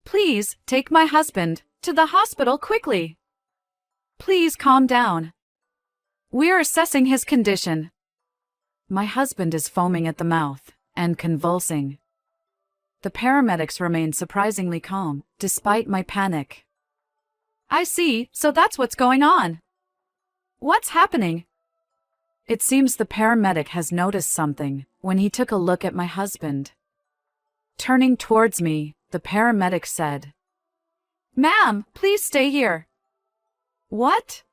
Please take my husband to the hospital quickly. Please calm down. We're assessing his condition. My husband is foaming at the mouth and convulsing. The paramedics remain surprisingly calm, despite my panic. I see, so that's what's going on. What's happening? It seems the paramedic has noticed something when he took a look at my husband. Turning towards me, the paramedic said, "Ma'am, please stay here." What?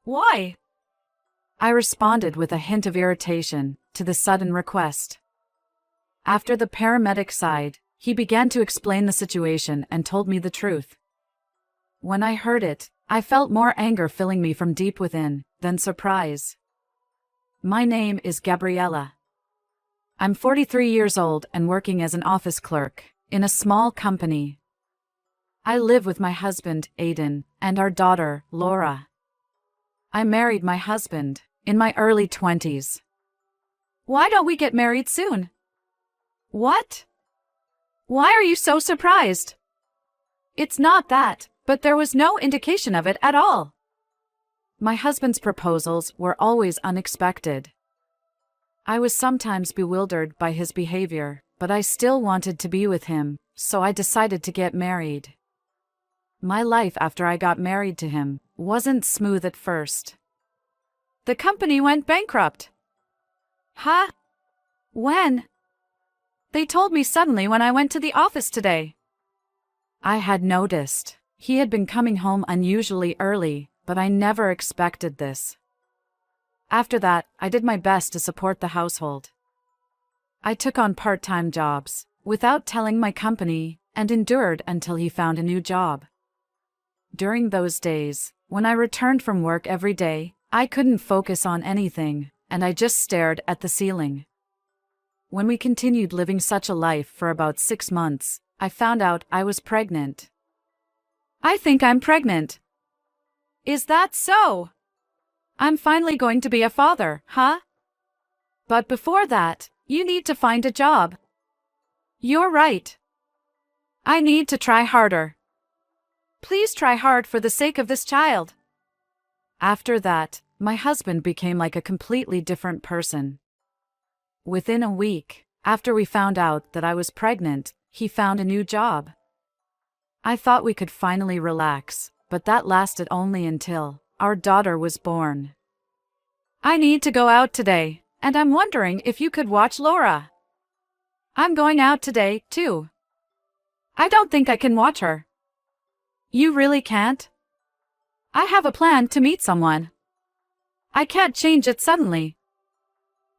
Why? I responded with a hint of irritation to the sudden request. After the paramedic sighed, he began to explain the situation and told me the truth. When I heard it, I felt more anger filling me from deep within than surprise. My name is Gabriella. I'm 43 years old and working as an office clerk in a small company. I live with my husband, Aiden, and our daughter, Laura. I married my husband in my early 20s. Why don't we get married soon? What? Why are you so surprised? It's not that, but there was no indication of it at all. My husband's proposals were always unexpected. I was sometimes bewildered by his behavior, but I still wanted to be with him, so I decided to get married. My life after I got married to him wasn't smooth at first. The company went bankrupt. Huh? When? They told me suddenly when I went to the office today. I had noticed he had been coming home unusually early, but I never expected this. After that, I did my best to support the household. I took on part-time jobs without telling my company and endured until he found a new job. During those days, when I returned from work every day, I couldn't focus on anything, and I just stared at the ceiling. When we continued living such a life for about 6 months, I found out I was pregnant. I think I'm pregnant. Is that so? I'm finally going to be a father, huh? But before that, you need to find a job. You're right. I need to try harder. Please try hard for the sake of this child. After that, my husband became like a completely different person. Within a week, after we found out that I was pregnant, he found a new job. I thought we could finally relax, but that lasted only until our daughter was born. I need to go out today, and I'm wondering if you could watch Laura. I'm going out today, too. I don't think I can watch her. You really can't? I have a plan to meet someone. I can't change it suddenly.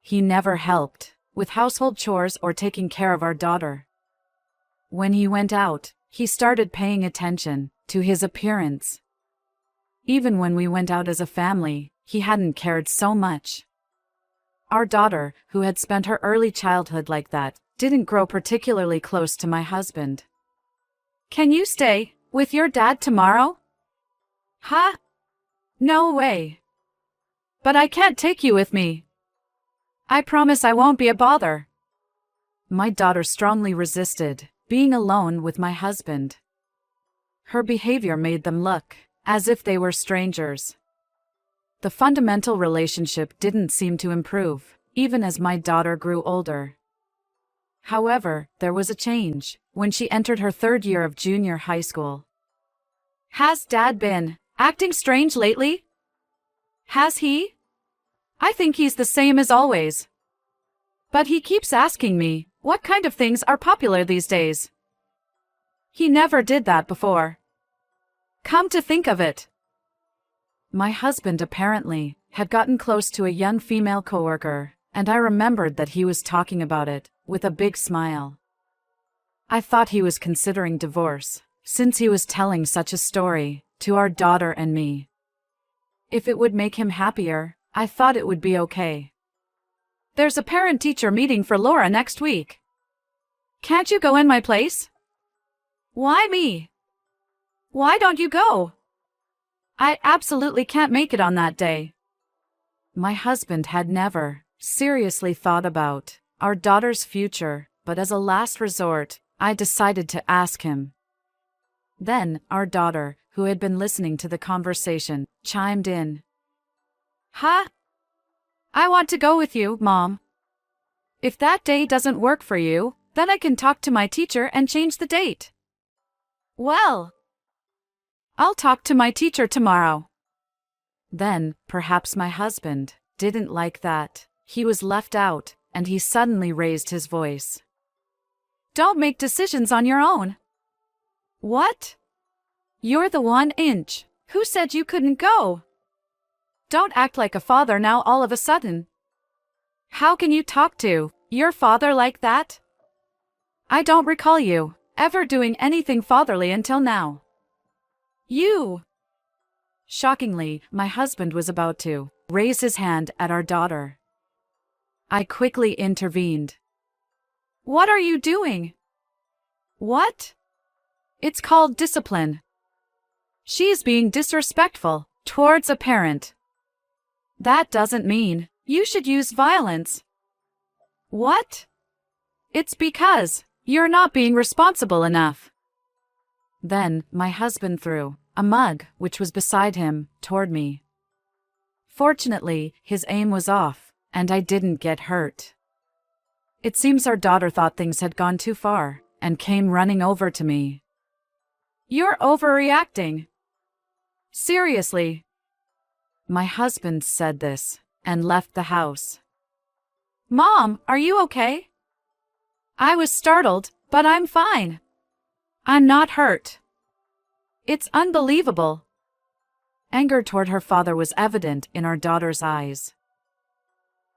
He never helped with household chores or taking care of our daughter. When he went out, he started paying attention to his appearance. Even when we went out as a family, he hadn't cared so much. Our daughter, who had spent her early childhood like that, didn't grow particularly close to my husband. Can you stay with your dad tomorrow? Huh? No way. But I can't take you with me. I promise I won't be a bother. My daughter strongly resisted being alone with my husband. Her behavior made them look as if they were strangers. The fundamental relationship didn't seem to improve, even as my daughter grew older. However, there was a change when she entered her 3rd year of junior high school. Has Dad been acting strange lately? Has he? I think he's the same as always. But he keeps asking me, what kind of things are popular these days? He never did that before. Come to think of it. My husband apparently had gotten close to a young female coworker, and I remembered that he was talking about it with a big smile. I thought he was considering divorce, since he was telling such a story to our daughter and me. If it would make him happier, I thought it would be okay. There's a parent-teacher meeting for Laura next week. Can't you go in my place? Why me? Why don't you go? I absolutely can't make it on that day. My husband had never seriously thought about our daughter's future, but as a last resort, I decided to ask him. Then, our daughter, who had been listening to the conversation, chimed in. Huh? I want to go with you, Mom. If that day doesn't work for you, then I can talk to my teacher and change the date. Well, I'll talk to my teacher tomorrow. Then, perhaps my husband didn't like that. He was left out, and he suddenly raised his voice. Don't make decisions on your own. What? You're the 1-inch. Who said you couldn't go? Don't act like a father now all of a sudden. How can you talk to your father like that? I don't recall you ever doing anything fatherly until now. You. Shockingly, my husband was about to raise his hand at our daughter. I quickly intervened. What are you doing? What? It's called discipline. She's being disrespectful towards a parent. That doesn't mean you should use violence. What? It's because you're not being responsible enough. Then, my husband threw a mug, which was beside him, toward me. Fortunately, his aim was off, and I didn't get hurt. It seems our daughter thought things had gone too far, and came running over to me. You're overreacting. Seriously. My husband said this, and left the house. Mom, are you okay? I was startled, but I'm fine. I'm not hurt. It's unbelievable. Anger toward her father was evident in our daughter's eyes.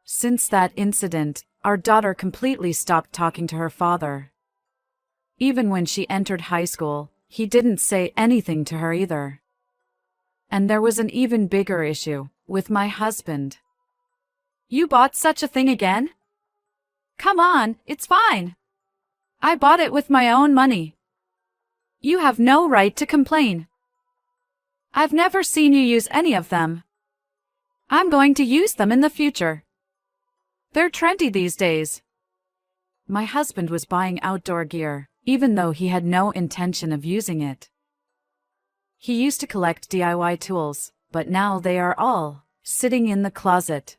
Since that incident, our daughter completely stopped talking to her father. Even when she entered high school, he didn't say anything to her either. And there was an even bigger issue with my husband. You bought such a thing again? Come on, it's fine. I bought it with my own money. You have no right to complain. I've never seen you use any of them. I'm going to use them in the future. They're trendy these days. My husband was buying outdoor gear, even though he had no intention of using it. He used to collect DIY tools, but now they are all sitting in the closet.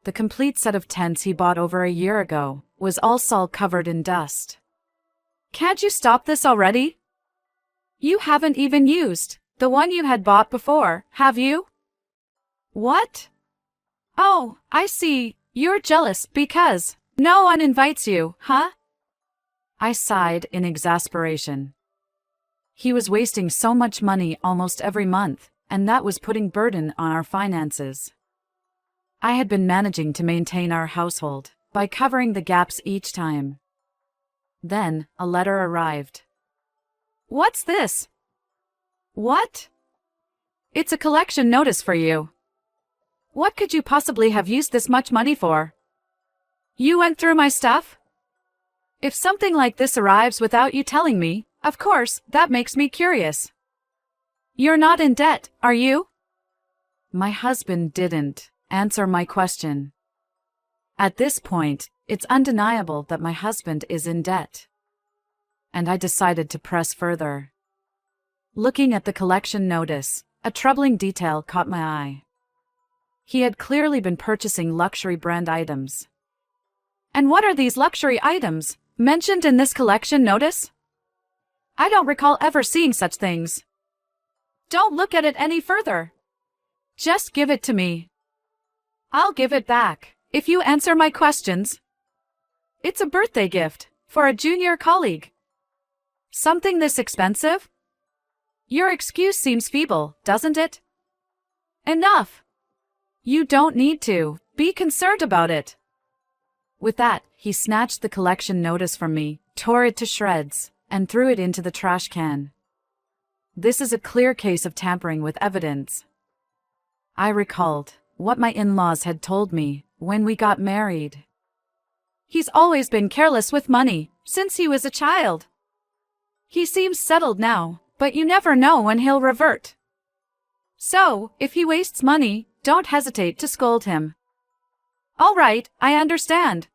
The complete set of tents he bought over a year ago was all covered in dust. Can't you stop this already? You haven't even used the one you had bought before, have you? What? Oh, I see. You're jealous because no one invites you, huh? I sighed in exasperation. He was wasting so much money almost every month, and that was putting burden on our finances. I had been managing to maintain our household by covering the gaps each time. Then, a letter arrived. What's this? What? It's a collection notice for you. What could you possibly have used this much money for? You went through my stuff? If something like this arrives without you telling me, of course, that makes me curious. You're not in debt, are you? My husband didn't answer my question. At this point, it's undeniable that my husband is in debt. And I decided to press further. Looking at the collection notice, a troubling detail caught my eye. He had clearly been purchasing luxury brand items. And what are these luxury items mentioned in this collection notice? I don't recall ever seeing such things. Don't look at it any further. Just give it to me. I'll give it back if you answer my questions. It's a birthday gift for a junior colleague. Something this expensive? Your excuse seems feeble, doesn't it? Enough. You don't need to be concerned about it. With that, he snatched the collection notice from me, tore it to shreds, and threw it into the trash can. This is a clear case of tampering with evidence. I recalled what my in-laws had told me when we got married. He's always been careless with money since he was a child. He seems settled now, but you never know when he'll revert. So, if he wastes money, don't hesitate to scold him. All right, I understand.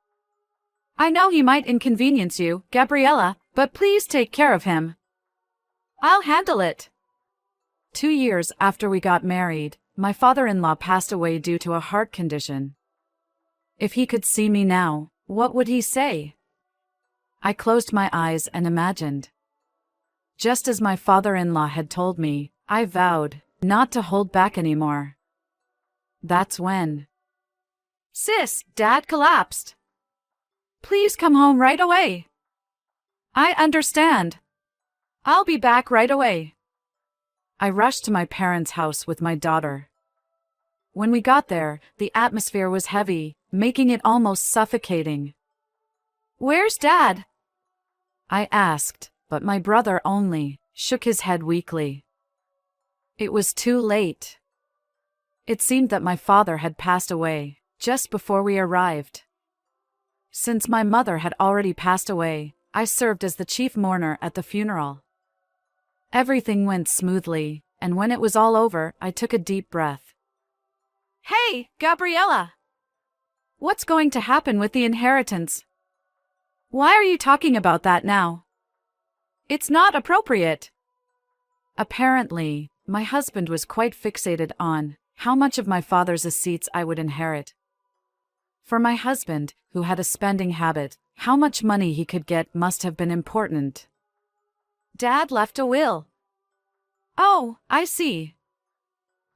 I know he might inconvenience you, Gabriella, but please take care of him. I'll handle it. 2 years after we got married, my father-in-law passed away due to a heart condition. If he could see me now, what would he say? I closed my eyes and imagined. Just as my father-in-law had told me, I vowed not to hold back anymore. That's when. Sis, Dad collapsed. Please come home right away. I understand. I'll be back right away. I rushed to my parents' house with my daughter. When we got there, the atmosphere was heavy, making it almost suffocating. Where's Dad? I asked, but my brother only shook his head weakly. It was too late. It seemed that my father had passed away just before we arrived. Since my mother had already passed away, I served as the chief mourner at the funeral. Everything went smoothly, and when it was all over, I took a deep breath. Hey, Gabriella! What's going to happen with the inheritance? Why are you talking about that now? It's not appropriate. Apparently, my husband was quite fixated on how much of my father's estates I would inherit. For my husband, who had a spending habit, how much money he could get must have been important. Dad left a will. Oh, I see.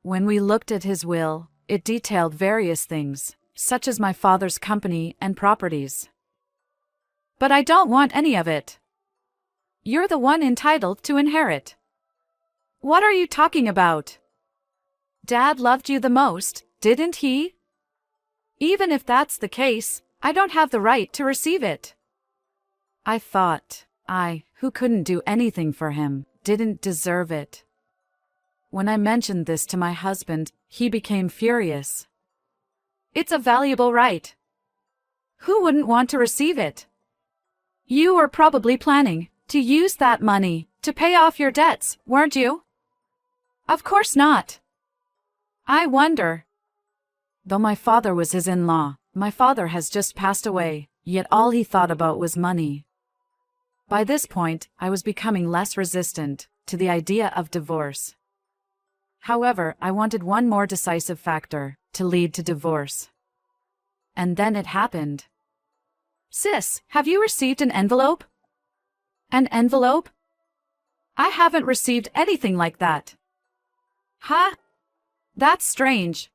When we looked at his will, it detailed various things, such as my father's company and properties. But I don't want any of it. You're the one entitled to inherit. What are you talking about? Dad loved you the most, didn't he? Even if that's the case, I don't have the right to receive it. I thought, who couldn't do anything for him, didn't deserve it. When I mentioned this to my husband, he became furious. It's a valuable right. Who wouldn't want to receive it? You were probably planning to use that money to pay off your debts, weren't you? Of course not. I wonder. Though my father was his in-law, my father has just passed away, yet all he thought about was money. By this point, I was becoming less resistant to the idea of divorce. However, I wanted one more decisive factor to lead to divorce. And then it happened. Sis, have you received an envelope? An envelope? I haven't received anything like that. Huh? That's strange.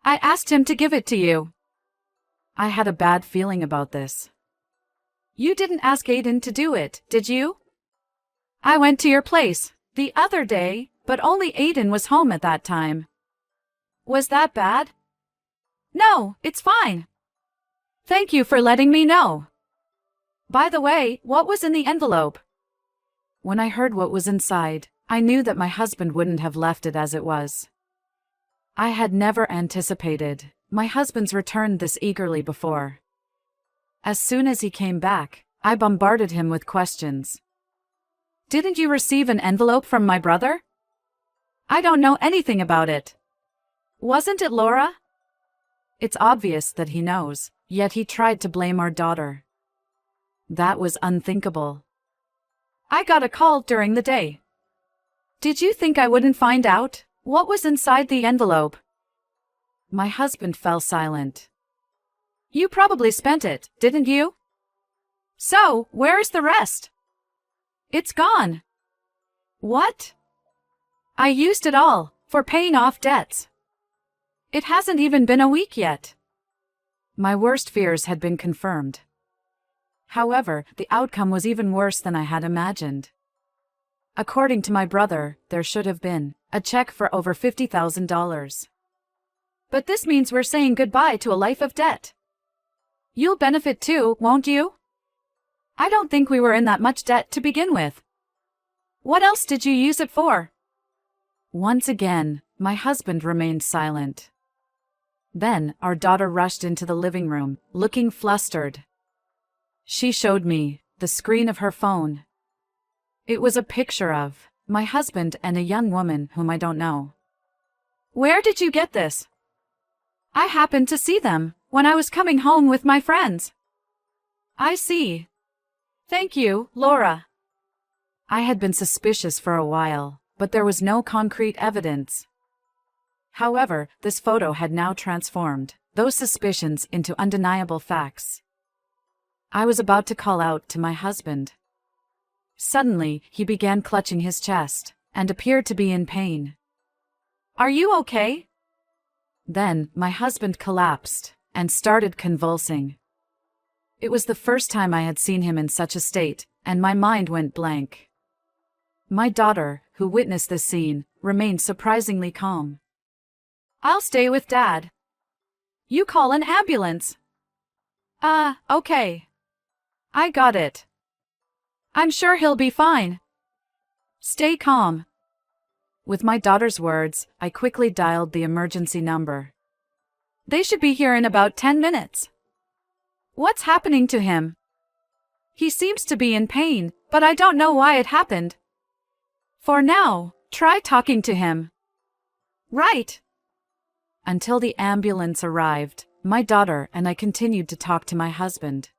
I asked him to give it to you. I had a bad feeling about this. You didn't ask Aiden to do it, did you? I went to your place the other day, but only Aiden was home at that time. Was that bad? No, it's fine. Thank you for letting me know. By the way, what was in the envelope? When I heard what was inside, I knew that my husband wouldn't have left it as it was. I had never anticipated my husband's return this eagerly before. As soon as he came back, I bombarded him with questions. Didn't you receive an envelope from my brother? I don't know anything about it. Wasn't it Laura? It's obvious that he knows, yet he tried to blame our daughter. That was unthinkable. I got a call during the day. Did you think I wouldn't find out what was inside the envelope? My husband fell silent. You probably spent it, didn't you? So, where's the rest? It's gone. What? I used it all for paying off debts. It hasn't even been a week yet. My worst fears had been confirmed. However, the outcome was even worse than I had imagined. According to my brother, there should have been a check for over $50,000. But this means we're saying goodbye to a life of debt. You'll benefit too, won't you? I don't think we were in that much debt to begin with. What else did you use it for? Once again, my husband remained silent. Then, our daughter rushed into the living room, looking flustered. She showed me the screen of her phone. It was a picture of my husband and a young woman whom I don't know. Where did you get this? I happened to see them when I was coming home with my friends. I see. Thank you, Laura. I had been suspicious for a while, but there was no concrete evidence. However, this photo had now transformed those suspicions into undeniable facts. I was about to call out to my husband. Suddenly, he began clutching his chest and appeared to be in pain. "Are you okay?" Then, my husband collapsed and started convulsing. It was the first time I had seen him in such a state, and my mind went blank. My daughter, who witnessed this scene, remained surprisingly calm. "I'll stay with Dad. You call an ambulance." Okay. I got it. I'm sure he'll be fine. Stay calm." With my daughter's words, I quickly dialed the emergency number. "They should be here in about 10 minutes. What's happening to him? He seems to be in pain, but I don't know why it happened. For now, try talking to him." "Right." Until the ambulance arrived, my daughter and I continued to talk to my husband.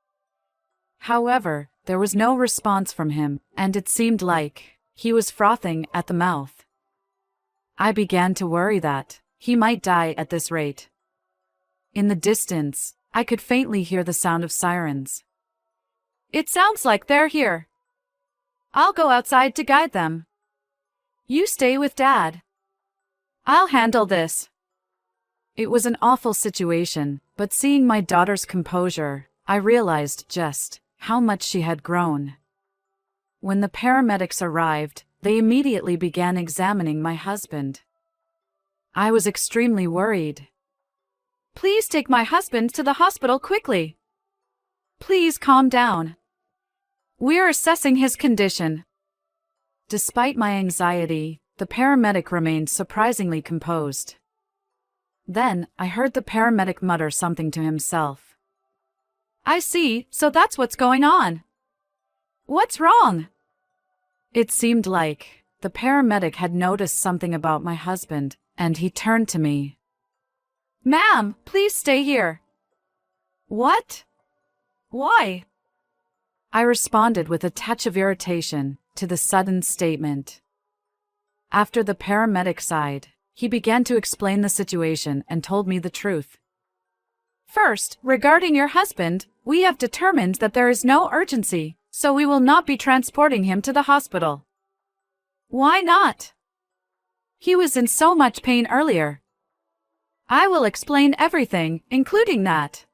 However, there was no response from him, and it seemed like he was frothing at the mouth. I began to worry that he might die at this rate. In the distance, I could faintly hear the sound of sirens. "It sounds like they're here. I'll go outside to guide them. You stay with Dad. I'll handle this." It was an awful situation, but seeing my daughter's composure, I realized just how much she had grown. When the paramedics arrived, they immediately began examining my husband. I was extremely worried. "Please take my husband to the hospital quickly. Please calm down. We're assessing his condition." Despite my anxiety, the paramedic remained surprisingly composed. Then, I heard the paramedic mutter something to himself. "I see, so that's what's going on. What's wrong?" It seemed like the paramedic had noticed something about my husband, and he turned to me. "Ma'am, please stay here." "What? Why?" I responded with a touch of irritation to the sudden statement. After the paramedic sighed, he began to explain the situation and told me the truth. "First, regarding your husband, we have determined that there is no urgency, so we will not be transporting him to the hospital." "Why not?" "He was in so much pain earlier." "I will explain everything, including that."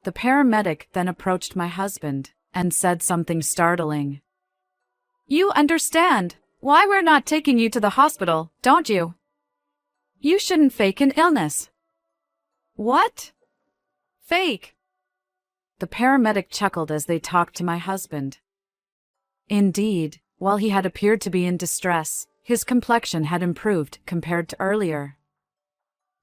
The paramedic then approached my husband and said something startling. "You understand why we're not taking you to the hospital, don't you? You shouldn't fake an illness." "What? Fake?" The paramedic chuckled as they talked to my husband. Indeed, while he had appeared to be in distress, his complexion had improved compared to earlier.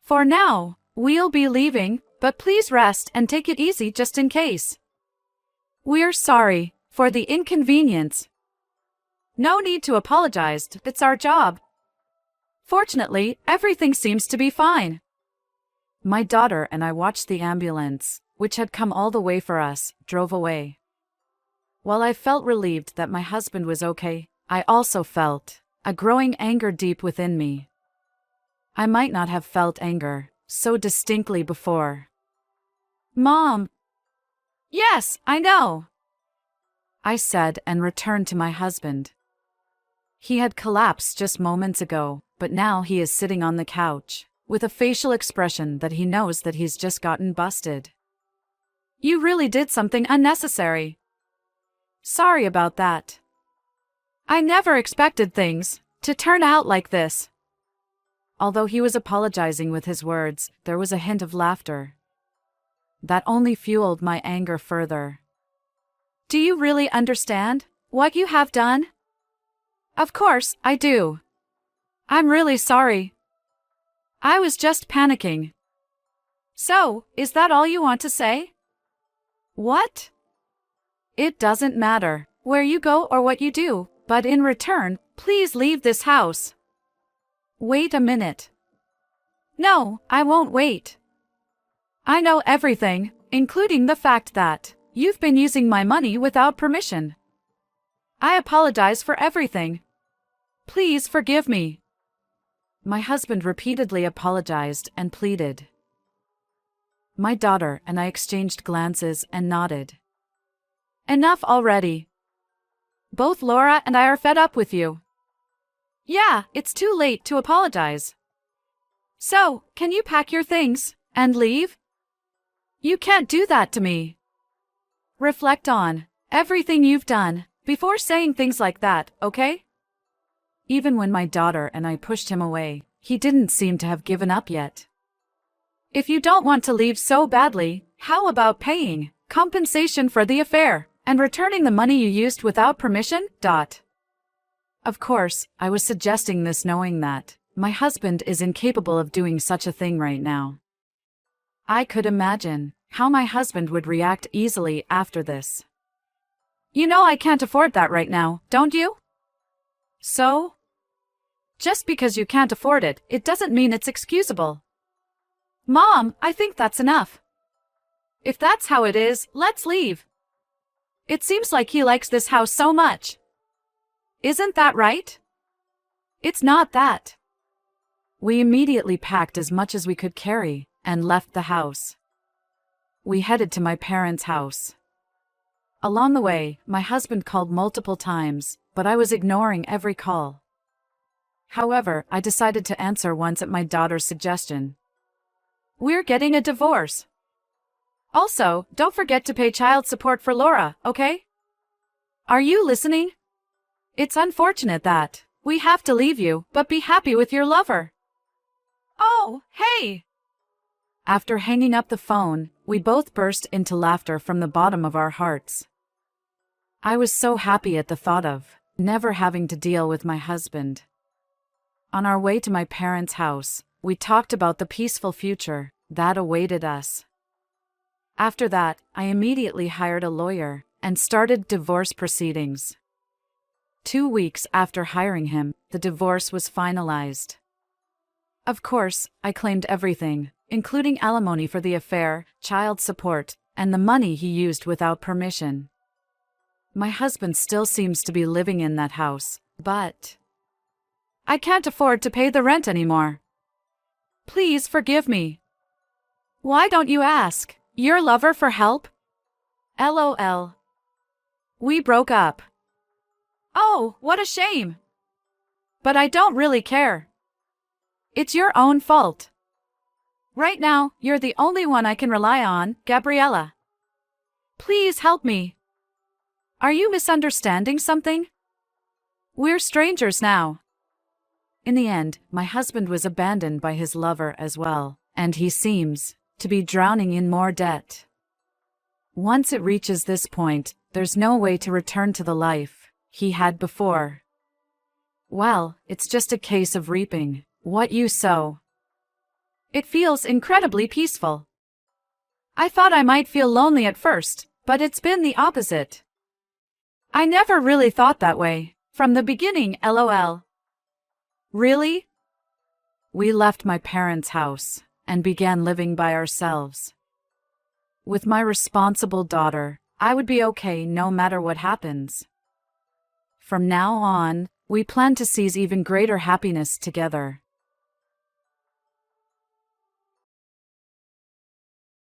"For now, we'll be leaving, but please rest and take it easy just in case. We're sorry for the inconvenience." "No need to apologize, it's our job. Fortunately, everything seems to be fine." My daughter and I watched the ambulance, which had come all the way for us, drove away. While I felt relieved that my husband was okay, I also felt a growing anger deep within me. I might not have felt anger so distinctly before. "Mom." "Yes, I know," I said and returned to my husband. He had collapsed just moments ago, but now he is sitting on the couch, with a facial expression that he knows that he's just gotten busted. "You really did something unnecessary. Sorry about that. I never expected things to turn out like this." Although he was apologizing with his words, there was a hint of laughter. That only fueled my anger further. "Do you really understand what you have done?" "Of course, I do. I'm really sorry. I was just panicking." "So, is that all you want to say?" "What?" "It doesn't matter where you go or what you do, but in return, please leave this house." "Wait a minute." "No, I won't wait. I know everything, including the fact that you've been using my money without permission." I apologize for everything. Please forgive me. My husband repeatedly apologized and pleaded. My daughter and I exchanged glances and nodded. Enough already. Both Laura and I are fed up with you. Yeah, it's too late to apologize. So, can you pack your things and leave? You can't do that to me. Reflect on everything you've done before saying things like that, okay? Even when my daughter and I pushed him away, he didn't seem to have given up yet. If you don't want to leave so badly, how about paying compensation for the affair and returning the money you used without permission? Of course, I was suggesting this knowing that my husband is incapable of doing such a thing right now. I could imagine how my husband would react easily after this. You know I can't afford that right now, don't you? So? Just because you can't afford it, it doesn't mean it's excusable. Mom, I think that's enough. If that's how it is, let's leave. It seems like he likes this house so much. Isn't that right? It's not that. We immediately packed as much as we could carry and left the house. We headed to my parents' house. Along the way, my husband called multiple times, but I was ignoring every call. However, I decided to answer once at my daughter's suggestion. We're getting a divorce. Also, don't forget to pay child support for Laura, okay? Are you listening? It's unfortunate that we have to leave you, but be happy with your lover. Oh, hey! After hanging up the phone, we both burst into laughter from the bottom of our hearts. I was so happy at the thought of never having to deal with my husband. On our way to my parents' house, we talked about the peaceful future that awaited us. After that, I immediately hired a lawyer and started divorce proceedings. 2 weeks after hiring him, the divorce was finalized. Of course, I claimed everything, including alimony for the affair, child support, and the money he used without permission. My husband still seems to be living in that house, but I can't afford to pay the rent anymore. Please forgive me. Why don't you ask your lover for help? LOL. We broke up. Oh, what a shame. But I don't really care. It's your own fault. Right now, you're the only one I can rely on, Gabriella. Please help me. Are you misunderstanding something? We're strangers now. In the end, my husband was abandoned by his lover as well, and he seems to be drowning in more debt. Once it reaches this point, there's no way to return to the life he had before. Well, it's just a case of reaping what you sow. It feels incredibly peaceful. I thought I might feel lonely at first, but it's been the opposite. I never really thought that way from the beginning, LOL. Really? We left my parents' house and began living by ourselves. With my responsible daughter, I would be okay no matter what happens. From now on, we plan to seize even greater happiness together.